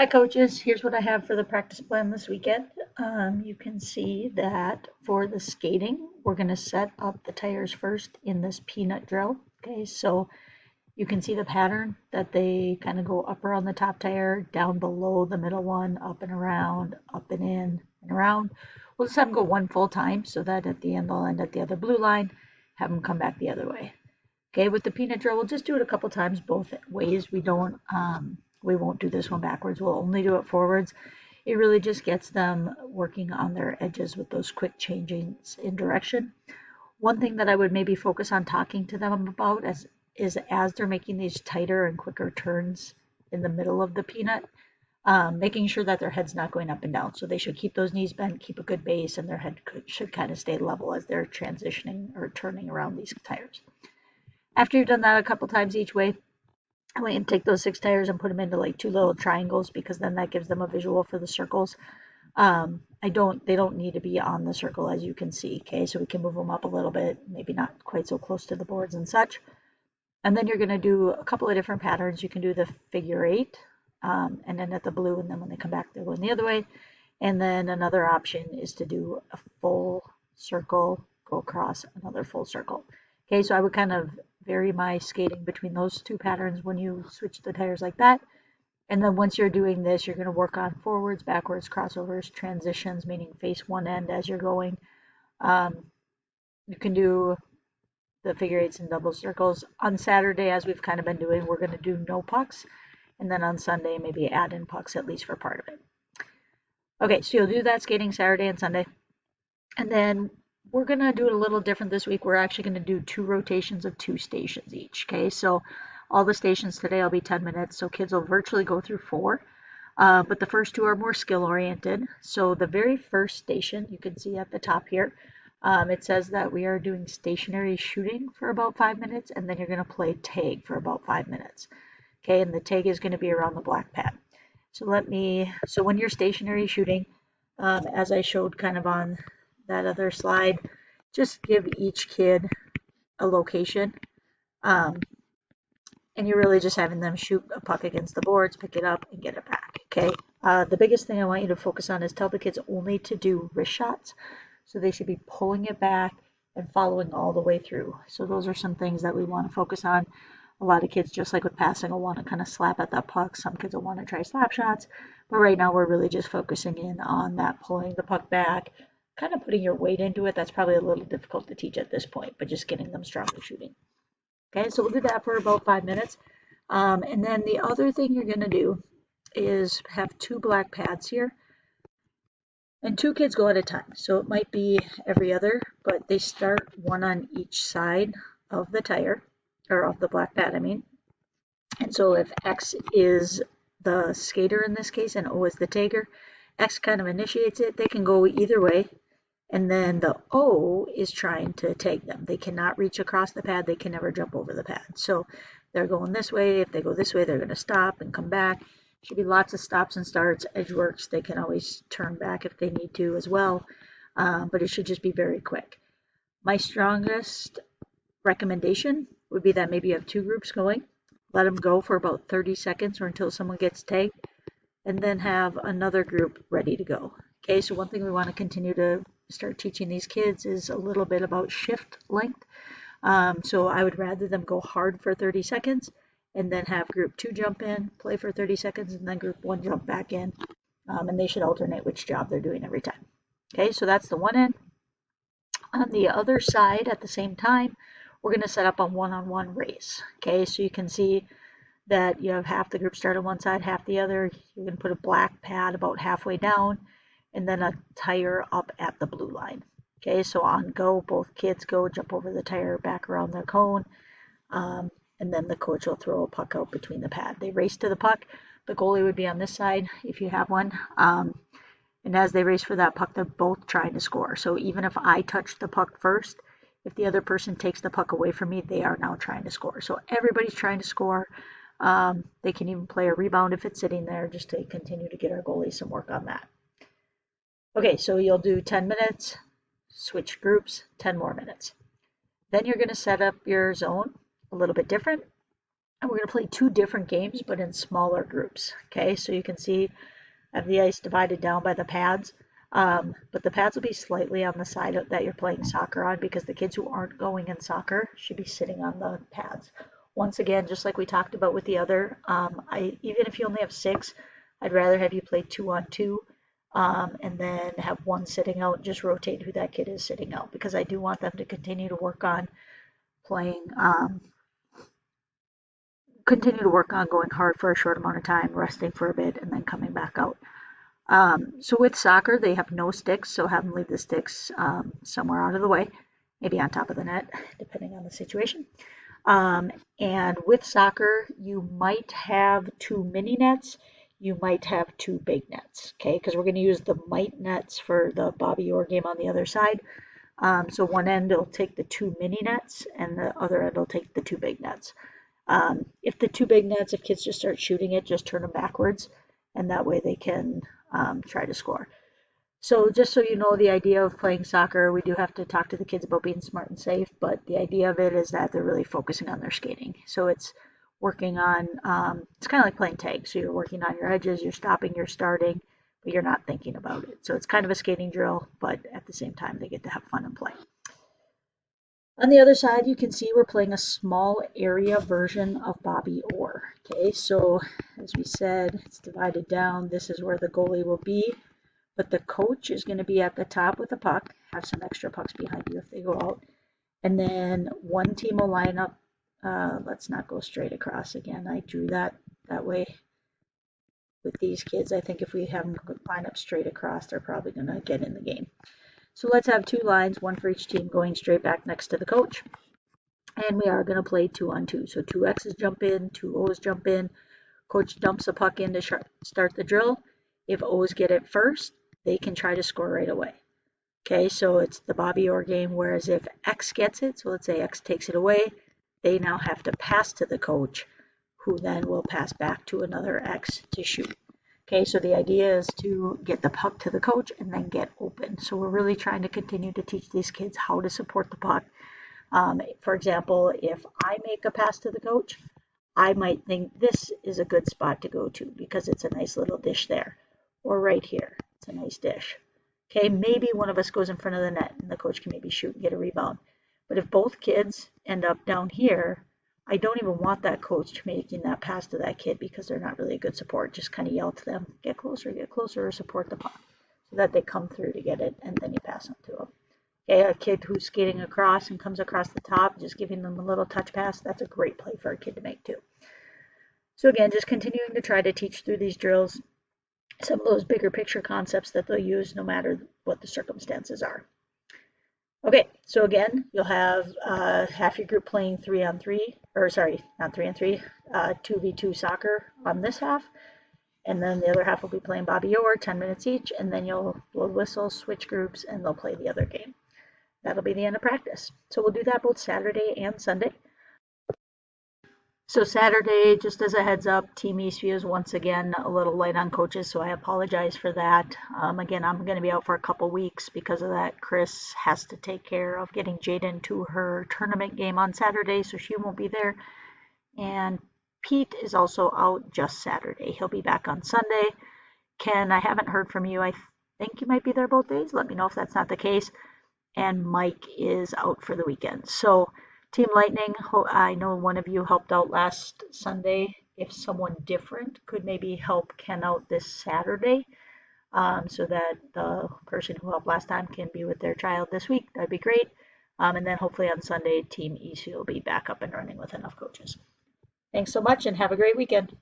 Hi coaches, here's what I have for the practice plan this weekend. You can see that for the skating, we're going to set up the tires first in this peanut drill. Okay, so you can see the pattern that they kind of go up around the top tire, down below the middle one, up and around, up and in and around. We'll just have them go one full time so that at the end they'll end at the other blue line, have them come back the other way. Okay, with the peanut drill, we'll just do it a couple times both ways. We won't do this one backwards. We'll only do it forwards. It really just gets them working on their edges with those quick changes in direction. One thing that I would maybe focus on talking to them about is as they're making these tighter and quicker turns in the middle of the peanut, making sure that their head's not going up and down. So they should keep those knees bent, keep a good base, and their head should kind of stay level as they're transitioning or turning around these tires. After you've done that a couple times each way, I went and take those 6 tires and put them into like 2 little triangles because then that gives them a visual for the circles. They don't need to be on the circle as you can see, okay? So we can move them up a little bit, maybe not quite so close to the boards and such. And then you're going to do a couple of different patterns. You can do the figure 8, and then at the blue, and then when they come back, they're going the other way. And then another option is to do a full circle, go across another full circle. Okay, so I would kind of vary my skating between those two patterns when you switch the tires like that. And then once you're doing this, you're going to work on forwards, backwards, crossovers, transitions, meaning face one end as you're going. You can do the figure 8s and double circles. On Saturday, as we've kind of been doing, we're going to do no pucks. And then on Sunday, maybe add in pucks at least for part of it. Okay, so you'll do that skating Saturday and Sunday. And then we're going to do it a little different this week. We're actually going to do 2 rotations of 2 stations each. Okay, so all the stations today will be 10 minutes, so kids will virtually go through 4. But the first 2 are more skill oriented. So the very first station, you can see at the top here, it says that we are doing stationary shooting for about 5 minutes, and then you're going to play tag for about 5 minutes. Okay, and the tag is going to be around the black pad. So when you're stationary shooting, as I showed kind of on that other slide, just give each kid a location. And you're really just having them shoot a puck against the boards, pick it up, and get it back. Okay. The biggest thing I want you to focus on is tell the kids only to do wrist shots. So they should be pulling it back and following all the way through. So those are some things that we want to focus on. A lot of kids, just like with passing, will want to kind of slap at that puck. Some kids will want to try slap shots. But right now we're really just focusing in on that pulling the puck back, kind of putting your weight into it. That's probably a little difficult to teach at this point, but just getting them strong with shooting. Okay, so we'll do that for about 5 minutes. And then the other thing you're going to do is have 2 black pads here. And 2 kids go at a time. So it might be every other, but they start one on each side of the tire, or of the black pad, I mean. And so if X is the skater in this case and O is the tagger, X kind of initiates it. They can go either way. And then the O is trying to tag them. They cannot reach across the pad. They can never jump over the pad. So they're going this way. If they go this way, they're going to stop and come back. Should be lots of stops and starts. Edge works. They can always turn back if they need to as well. But it should just be very quick. My strongest recommendation would be that maybe you have 2 groups going. Let them go for about 30 seconds or until someone gets tagged, and then have another group ready to go. Okay, so one thing we want to continue to start teaching these kids is a little bit about shift length. So I would rather them go hard for 30 seconds and then have group 2 jump in, play for 30 seconds, and then group 1 jump back in. And they should alternate which job they're doing every time. Okay, so that's the one end. On the other side, at the same time, we're going to set up a one-on-one race. Okay, so you can see that you have half the group start on one side, half the other. You're going to put a black pad about halfway down, and then a tire up at the blue line. Okay, so on go, both kids go, jump over the tire, back around their cone, and then the coach will throw a puck out between the pad. They race to the puck. The goalie would be on this side if you have one. And as they race for that puck, they're both trying to score. So even if I touch the puck first, if the other person takes the puck away from me, they are now trying to score. So everybody's trying to score. They can even play a rebound if it's sitting there, just to continue to get our goalie some work on that. Okay, so you'll do 10 minutes, switch groups, 10 more minutes. Then you're going to set up your zone a little bit different. And we're going to play 2 different games, but in smaller groups. Okay, so you can see I have the ice divided down by the pads. But the pads will be slightly on the side that you're playing soccer on, because the kids who aren't going in soccer should be sitting on the pads. Once again, just like we talked about with the other, even if you only have 6, I'd rather have you play 2 on 2, and then have one sitting out, just rotate who that kid is sitting out, because I do want them to playing, continue to work on going hard for a short amount of time, resting for a bit, and then coming back out. So with soccer, they have no sticks, so have them leave the sticks somewhere out of the way, maybe on top of the net, depending on the situation. And with soccer, you might have 2 mini nets, you might have 2 big nets, okay? Because we're going to use the mite nets for the Bobby Orr game on the other side. So one end will take the 2 mini nets, and the other end will take the 2 big nets. If the 2 big nets, if kids just start shooting it, just turn them backwards, and that way they can try to score. So just so you know, the idea of playing soccer, we do have to talk to the kids about being smart and safe, but the idea of it is that they're really focusing on their skating. So it's working on, it's kind of like playing tag. So you're working on your edges, you're stopping, you're starting, but you're not thinking about it. So it's kind of a skating drill, but at the same time, they get to have fun and play. On the other side, you can see we're playing a small area version of Bobby Orr. Okay, so as we said, it's divided down. This is where the goalie will be, but the coach is going to be at the top with the puck, have some extra pucks behind you if they go out. And then one team will line up. Let's not go straight across again. I drew that way with these kids. I think if we have them line up straight across, they're probably going to get in the game. So let's have 2 lines, one for each team, going straight back next to the coach. And we are going to play 2 on 2. So 2 X's jump in, 2 O's jump in. Coach dumps a puck in to start the drill. If O's get it first, they can try to score right away. Okay, so it's the Bobby Orr game, whereas if X gets it, so let's say X takes it away, they now have to pass to the coach, who then will pass back to another X to shoot. Okay, so the idea is to get the puck to the coach and then get open. So we're really trying to continue to teach these kids how to support the puck. For example, if I make a pass to the coach, I might think this is a good spot to go to because it's a nice little dish there. Or right here, it's a nice dish. Okay, maybe one of us goes in front of the net and the coach can maybe shoot and get a rebound. But if both kids end up down here, I don't even want that coach making that pass to that kid because they're not really a good support. Just kind of yell to them, get closer, or support the puck so that they come through to get it and then you pass them to them. Okay, a kid who's skating across and comes across the top, just giving them a little touch pass, that's a great play for a kid to make too. So again, just continuing to try to teach through these drills some of those bigger picture concepts that they'll use no matter what the circumstances are. Okay, so again, you'll have half your group playing 3 on 3, or sorry, not 3 on 3, 2v2 soccer on this half, and then the other half will be playing Bobby Orr, 10 minutes each, and then you'll blow whistles, switch groups, and they'll play the other game. That'll be the end of practice. So we'll do that both Saturday and Sunday. So Saturday, just as a heads up, Team Eastview is once again a little light on coaches, so I apologize for that. Again, I'm going to be out for a couple weeks because of that. Chris has to take care of getting Jaden to her tournament game on Saturday, so she won't be there. And Pete is also out just Saturday. He'll be back on Sunday. Ken, I haven't heard from you. I think you might be there both days. Let me know if that's not the case. And Mike is out for the weekend. So Team Lightning, I know one of you helped out last Sunday. If someone different could maybe help Ken out this Saturday, so that the person who helped last time can be with their child this week, that'd be great. And then hopefully on Sunday, Team Eastview will be back up and running with enough coaches. Thanks so much and have a great weekend.